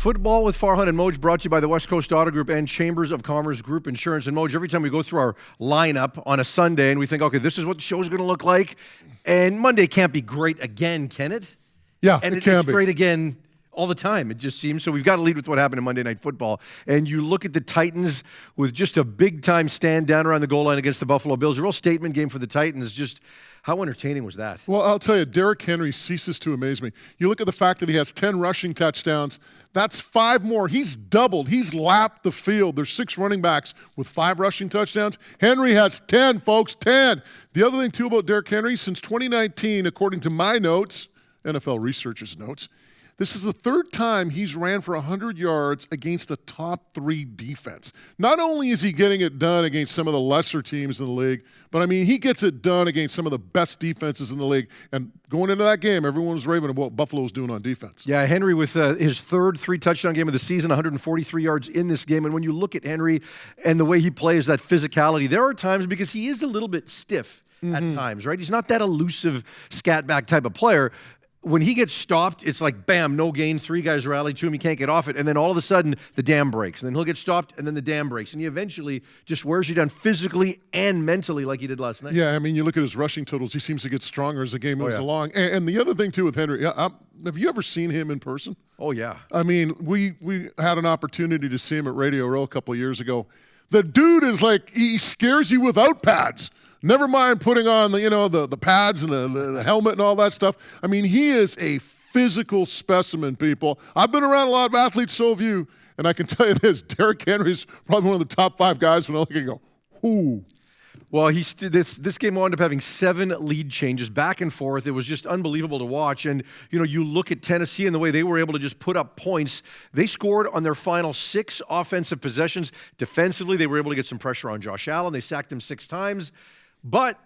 Football with Farhan and Moj brought to you by the West Coast Auto Group and Chambers of Commerce Group Insurance. And Moj, every time we go through our lineup on a Sunday and we think, okay, this is what the show is going to look like, and Monday can't be great again, can it? Yeah, and it can it's be. great again all the time, it just seems. So we've got to lead with what happened in Monday Night Football. And you look at the Titans with just a big-time stand down around the goal line against the Buffalo Bills. A real statement game for the Titans. Just how entertaining was that? Well, I'll tell you, Derrick Henry ceases to amaze me. You look at the fact that he has 10 rushing touchdowns. That's 5 more. He's doubled. He's lapped the field. There's 6 running backs with 5 rushing touchdowns. Henry has 10, folks, 10. The other thing, too, about Derrick Henry, since 2019, according to my notes, NFL researchers' notes, this is the 3rd time he's ran for 100 yards against a top 3 defense. Not only is he getting it done against some of the lesser teams in the league, but, I mean, he gets it done against some of the best defenses in the league. And going into that game, everyone was raving about what Buffalo's doing on defense. Yeah, Henry with his 3rd 3-touchdown game of the season, 143 yards in this game. And when you look at Henry and the way he plays, that physicality, there are times, because he is a little bit stiff at times, right? He's not that elusive scat back type of player. When he gets stopped, it's like, bam, no gain. 3 guys rally to him. He can't get off it. And then all of a sudden, the dam breaks. And then he'll get stopped, and then the dam breaks. And he eventually just wears you down physically and mentally like he did last night. Yeah, I mean, you look at his rushing totals. He seems to get stronger as the game moves along. And the other thing, too, with Henry, have you ever seen him in person? Oh, yeah. I mean, we had an opportunity to see him at Radio Row a couple of years ago. The dude is like, he scares you without pads. Never mind putting on the pads and the helmet and all that stuff. I mean, he is a physical specimen, people. I've been around a lot of athletes, so have you. And I can tell you this, Derrick Henry is probably one of the top 5 guys when I look at him and go, ooh. Well, this game wound up having 7 lead changes back and forth. It was just unbelievable to watch. And, you look at Tennessee and the way they were able to just put up points. They scored on their final 6 offensive possessions. Defensively, they were able to get some pressure on Josh Allen. They sacked him 6 times. But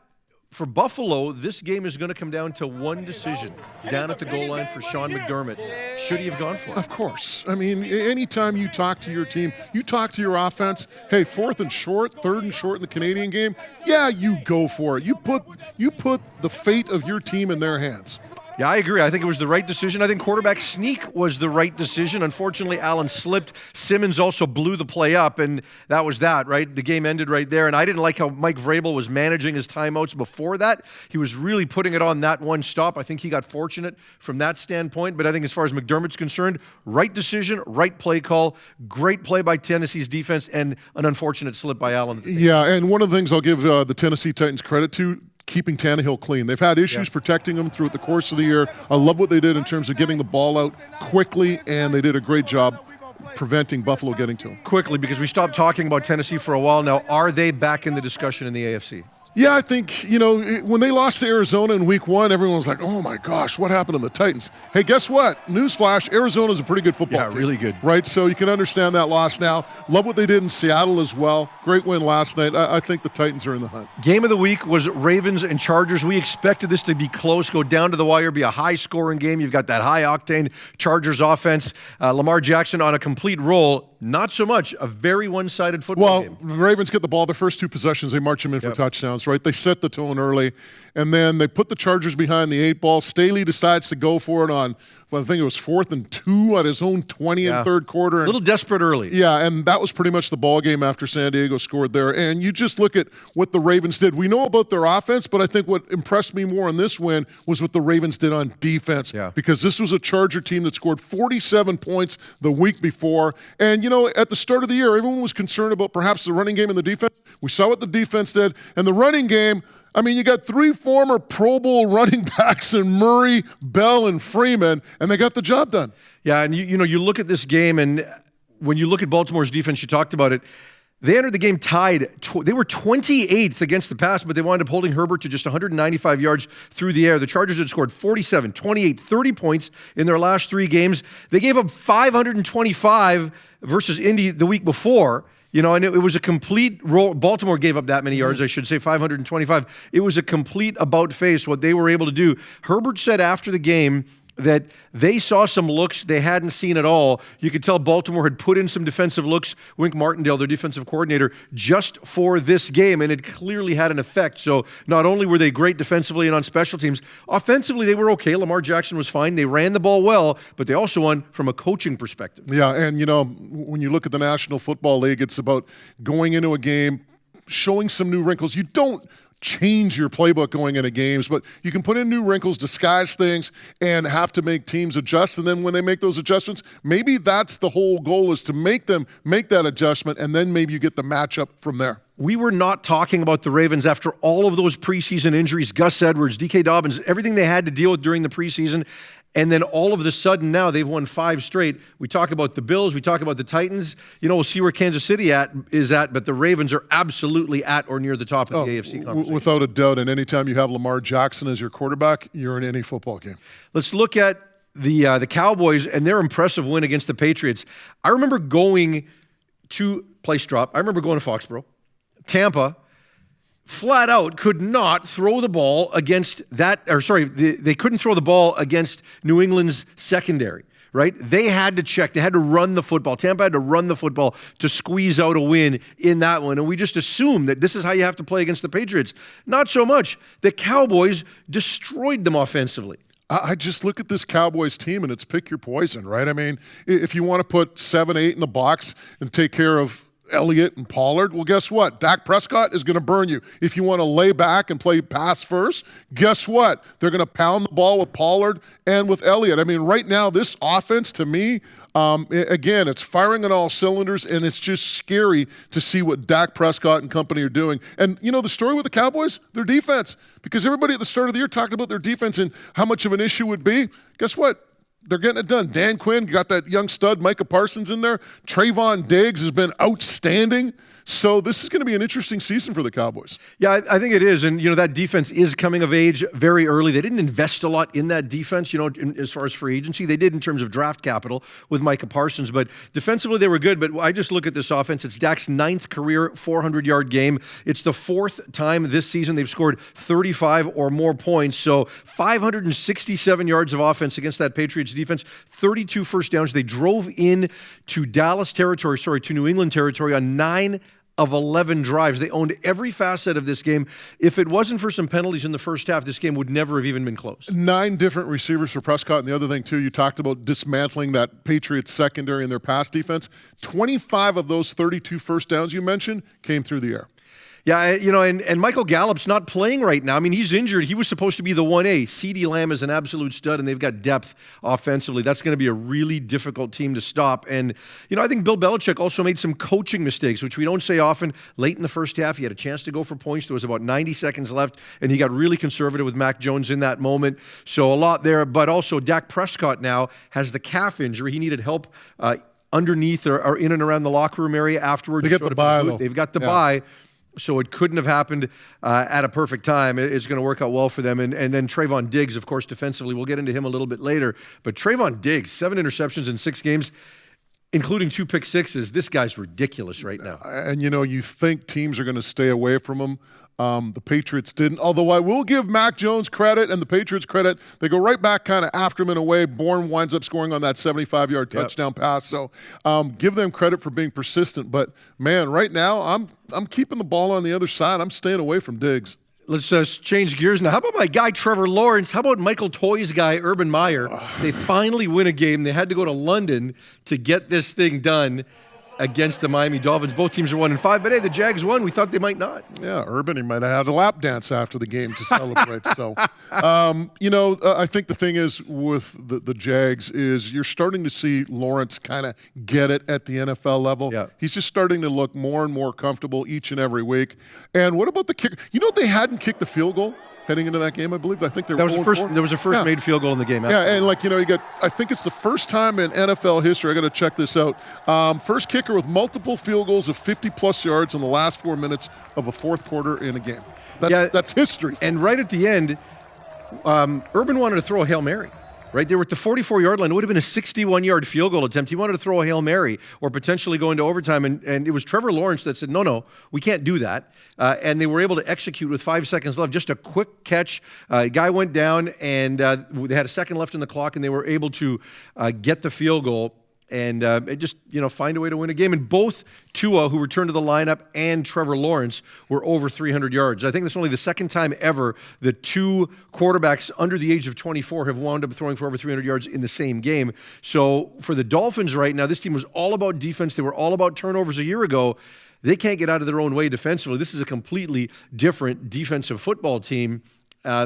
for Buffalo, this game is going to come down to one decision down at the goal line for Sean McDermott. Should he have gone for it? Of course. I mean, anytime you talk to your team, you talk to your offense, hey, 4th and short, 3rd and short in the Canadian game, yeah, you go for it. You put the fate of your team in their hands. Yeah, I agree. I think it was the right decision. I think quarterback sneak was the right decision. Unfortunately, Allen slipped. Simmons also blew the play up, and that was that, right? The game ended right there, and I didn't like how Mike Vrabel was managing his timeouts before that. He was really putting it on that one stop. I think he got fortunate from that standpoint, but I think as far as McDermott's concerned, right decision, right play call, great play by Tennessee's defense, and an unfortunate slip by Allen. Yeah, and one of the things I'll give the Tennessee Titans credit to, keeping Tannehill clean. They've had issues protecting him throughout the course of the year. I love what they did in terms of getting the ball out quickly, and they did a great job preventing Buffalo getting to him. Quickly, because we stopped talking about Tennessee for a while now, are they back in the discussion in the AFC? Yeah, I think, when they lost to Arizona in week 1, everyone was like, oh my gosh, what happened to the Titans? Hey, guess what? Newsflash, Arizona's a pretty good football team. Yeah, really good. Right, so you can understand that loss now. Love what they did in Seattle as well. Great win last night. I think the Titans are in the hunt. Game of the week was Ravens and Chargers. We expected this to be close, go down to the wire, be a high-scoring game. You've got that high-octane Chargers offense. Lamar Jackson on a complete roll. Not so much. A very one-sided football game. Well, the Ravens get the ball. Their first 2 possessions, they march them in for touchdowns, right? They set the tone early, and then they put the Chargers behind the 8 ball. Staley decides to go for it on, I think it was 4th and 2 at his own 20 in 3rd quarter. A little desperate early. Yeah, and that was pretty much the ball game after San Diego scored there. And you just look at what the Ravens did. We know about their offense, but I think what impressed me more in this win was what the Ravens did on defense. Yeah. Because this was a Charger team that scored 47 points the week before. And, at the start of the year, everyone was concerned about perhaps the running game and the defense. We saw what the defense did. And the running game, I mean, you got 3 former Pro Bowl running backs in Murray, Bell, and Freeman, and they got the job done. Yeah, and you look at this game, and when you look at Baltimore's defense, you talked about it, they entered the game tied. They were 28th against the pass, but they wound up holding Herbert to just 195 yards through the air. The Chargers had scored 47, 28, 30 points in their last 3 games. They gave up 525 versus Indy the week before. And it was a complete roll. Baltimore gave up that many yards, I should say, 525. It was a complete about-face, what they were able to do. Herbert said after the game that they saw some looks they hadn't seen at all. You could tell Baltimore had put in some defensive looks, Wink Martindale, their defensive coordinator, just for this game, and it clearly had an effect. So not only were they great defensively and on special teams, offensively they were okay. Lamar Jackson was fine. They ran the ball well, but they also won from a coaching perspective. Yeah, and when you look at the National Football League, it's about going into a game, showing some new wrinkles. You don't change your playbook going into games, but you can put in new wrinkles, disguise things, and have to make teams adjust. And then when they make those adjustments, maybe that's the whole goal, is to make them make that adjustment, and then maybe you get the matchup from there. We were not talking about the Ravens after all of those preseason injuries, Gus Edwards, D.K. Dobbins, everything they had to deal with during the preseason. And then all of a sudden now they've won 5 straight. We talk about the Bills, we talk about the Titans. We'll see where Kansas City is at, but the Ravens are absolutely at or near the top of the AFC conversation. Without a doubt, and anytime you have Lamar Jackson as your quarterback, you're in any football game. Let's look at the Cowboys and their impressive win against the Patriots. I remember going to Place Drop. I remember going to Foxborough. Tampa flat out could not throw the ball against they couldn't throw the ball against New England's secondary, right? They had to check. They had to run the football. Tampa had to run the football to squeeze out a win in that one. And we just assumed that this is how you have to play against the Patriots. Not so much. The Cowboys destroyed them offensively. I just look at this Cowboys team, and it's pick your poison, right? I mean, if you want to put 7, 8 in the box and take care of Elliott and Pollard, well, guess what? Dak Prescott is going to burn you. If you want to lay back and play pass first, guess what? They're going to pound the ball with Pollard and with Elliott. I mean, right now, this offense, to me, again, it's firing on all cylinders, and it's just scary to see what Dak Prescott and company are doing. And, the story with the Cowboys, their defense, because everybody at the start of the year talked about their defense and how much of an issue it would be. Guess what? They're getting it done. Dan Quinn got that young stud, Micah Parsons, in there. Trayvon Diggs has been outstanding. So this is going to be an interesting season for the Cowboys. Yeah, I think it is. And, that defense is coming of age very early. They didn't invest a lot in that defense, as far as free agency. They did in terms of draft capital with Micah Parsons. But defensively, they were good. But I just look at this offense. It's Dak's 9th career 400-yard game. It's the 4th time this season they've scored 35 or more points. So 567 yards of offense against that Patriots defense, 32 first downs. They drove in to to New England territory on 9 of 11 drives. They owned every facet of this game. If it wasn't for some penalties in the first half, this game would never have even been close. 9 different receivers for Prescott. And the other thing, too, you talked about dismantling that Patriots secondary and their pass defense. 25 of those 32 first downs you mentioned came through the air. Yeah, and Michael Gallup's not playing right now. I mean, he's injured. He was supposed to be the 1A. CeeDee Lamb is an absolute stud, and they've got depth offensively. That's going to be a really difficult team to stop. And, I think Bill Belichick also made some coaching mistakes, which we don't say often. Late in the first half, he had a chance to go for points. There was about 90 seconds left, and he got really conservative with Mac Jones in that moment. So a lot there. But also, Dak Prescott now has the calf injury. He needed help underneath or in and around the locker room area afterwards. They get the bye, though. They've got the bye. So it couldn't have happened at a perfect time. It's going to work out well for them. And then Trayvon Diggs, of course, defensively. We'll get into him a little bit later. But Trayvon Diggs, 7 interceptions in 6 games, including 2 pick sixes. This guy's ridiculous right now. And, you think teams are going to stay away from him. The Patriots didn't, although I will give Mac Jones credit and the Patriots credit. They go right back kind of after him in a way. Bourne winds up scoring on that 75-yard touchdown pass. So give them credit for being persistent. But, man, right now I'm keeping the ball on the other side. I'm staying away from Diggs. Let's change gears now. How about my guy, Trevor Lawrence? How about Michael Toy's guy, Urban Meyer? They finally win a game. They had to go to London to get this thing done against the Miami Dolphins. Both teams are 1-5, but hey, the Jags won. We thought they might not. Yeah, Urban, he might have had a lap dance after the game to celebrate. So, I think the thing is with the Jags is you're starting to see Lawrence kind of get it at the NFL level. Yeah. He's just starting to look more and more comfortable each and every week. And what about the kicker? They hadn't kicked the field goal heading into that game, I believe. I think there was a first made field goal in the game. Yeah, and you got, I think it's the first time in NFL history, I got to check this out, first kicker with multiple field goals of 50-plus yards in the last 4 minutes of a fourth quarter in a game. That's history. And right at the end, Urban wanted to throw a Hail Mary. right? They were at the 44-yard line. It would have been a 61-yard field goal attempt. He wanted to throw a Hail Mary or potentially go into overtime, and it was Trevor Lawrence that said, no, we can't do that. And they were able to execute with 5 seconds left. Just a quick catch. Guy went down, and they had a second left in the clock, and they were able to get the field goal and just find a way to win a game. And both Tua, who returned to the lineup, and Trevor Lawrence were over 300 yards. I think that's only the second time ever that two quarterbacks under the age of 24 have wound up throwing for over 300 yards in the same game. So for the Dolphins right now, this team was all about defense. They were all about turnovers a year ago. They can't get out of their own way defensively. This is a completely different defensive football team.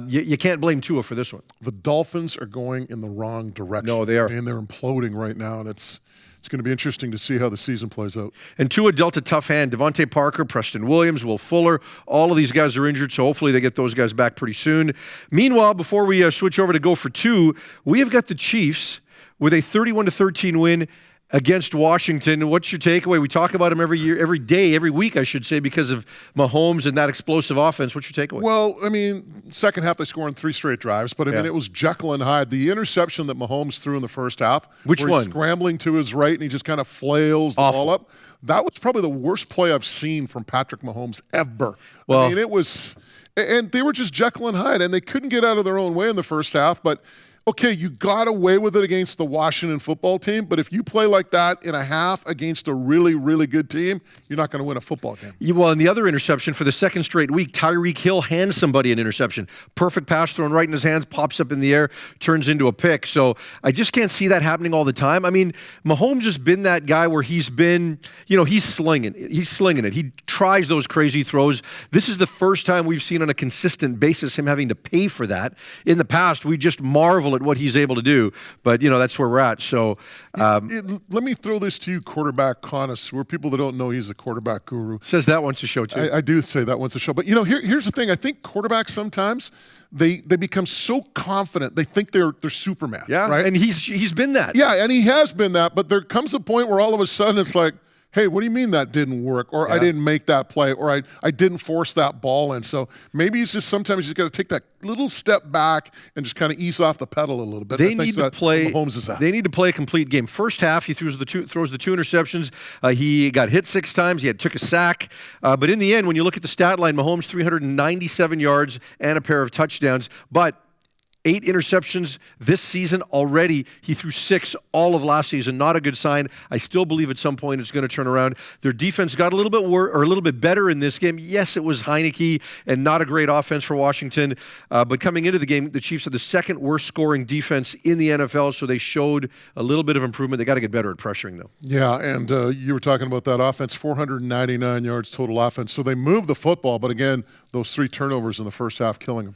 You can't blame Tua for this one. The Dolphins are going in the wrong direction. No, they are. And they're imploding right now, and it's going to be interesting to see how the season plays out. And Tua dealt a tough hand. Devontae Parker, Preston Williams, Will Fuller, all of these guys are injured, so hopefully they get those guys back pretty soon. Meanwhile, before we switch over to go for two, we have got the Chiefs with a 31-13 win against Washington. What's your takeaway? We talk about them every year, every day, every week, I should say, because of Mahomes and that explosive offense. What's your takeaway? Well, I mean, second half they scored on 3 straight drives, but I mean, it was Jekyll and Hyde. The interception that Mahomes threw in the first half, which one? He's scrambling to his right and he just kind of flails the ball up. That was probably the worst play I've seen from Patrick Mahomes ever. Well, I mean, it was, and they were just Jekyll and Hyde, and they couldn't get out of their own way in the first half, but okay, you got away with it against the Washington football team, but if you play like that in a half against a really, really good team, you're not going to win a football game. Well, and the other interception for the second straight week, Tyreek Hill hands somebody an interception. Perfect pass thrown right in his hands, pops up in the air, turns into a pick. So I just can't see that happening all the time. I mean, Mahomes has been that guy where he's been, he's slinging it. He's slinging it. He tries those crazy throws. This is the first time we've seen on a consistent basis him having to pay for that. In the past, we just marvel at what he's able to do, but that's where we're at. So let me throw this to you, quarterback connoisseur, people that don't know he's a quarterback guru. Says that once a show too. I do say that once a show, but here's the thing. I think quarterbacks sometimes they become so confident they think they're Superman. Yeah, right. And he's been that. Yeah, and he has been that. But there comes a point where all of a sudden it's like, hey, what do you mean that didn't work? Or I didn't make that play, or I didn't force that ball in. So maybe it's just sometimes you just got to take that little step back and just kind of ease off the pedal a little bit. They need to play. Mahomes is that. They need to play a complete game. First half, he throws the two interceptions. He got hit 6 times. He took a sack. But in the end, when you look at the stat line, Mahomes 397 yards and a pair of touchdowns. But 8 interceptions this season already. He threw 6 all of last season. Not a good sign. I still believe at some point it's going to turn around. Their defense got a little bit better in this game. Yes, it was Heineke and not a great offense for Washington. But coming into the game, the Chiefs had the second worst scoring defense in the NFL, so they showed a little bit of improvement. They got to get better at pressuring, though. Yeah, and you were talking about that offense, 499 yards total offense. So they moved the football, but again, those 3 turnovers in the first half killing them.